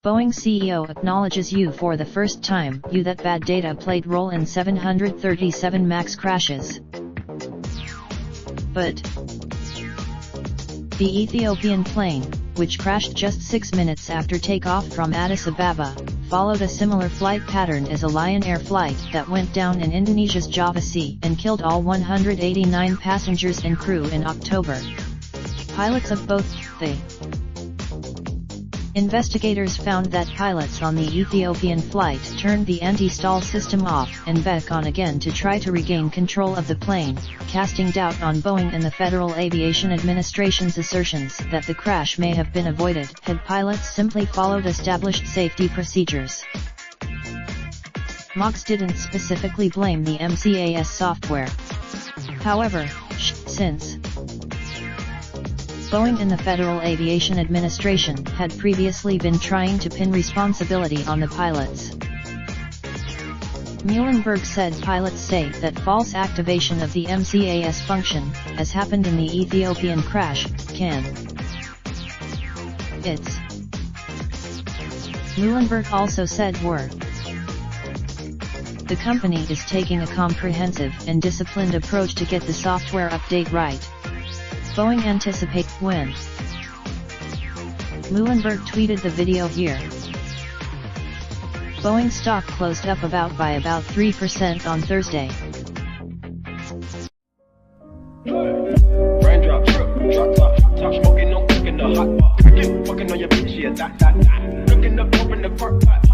Boeing CEO acknowledges you for the first time. You that bad data played role in 737 MAX crashes. But the Ethiopian plane, which crashed just 6 minutes after takeoff from Addis Ababa, followed a similar flight pattern as a Lion Air flight that went down in Indonesia's Java Sea and killed all 189 passengers and crew in October. Pilots of both the investigators found that pilots on the Ethiopian flight turned the anti-stall system off and back on again to try to regain control of the plane, casting doubt on Boeing and the Federal Aviation Administration's assertions that the crash may have been avoided had pilots simply followed established safety procedures. MAX didn't specifically blame the MCAS software. However, since Boeing and the Federal Aviation Administration had previously been trying to pin responsibility on the pilots. Muhlenberg said pilots say that false activation of the MCAS function, as happened in the Ethiopian crash, can. It's. Muhlenberg also said the company is taking a comprehensive and disciplined approach to get the software update right. Boeing anticipates when. Muhlenberg tweeted the video here. Boeing stock closed up by about 3% on Thursday. Raindrop, drop top smoking, no cooking the hot pot. Fucking on your bitch, yeah, that. Looking up, open the park pot.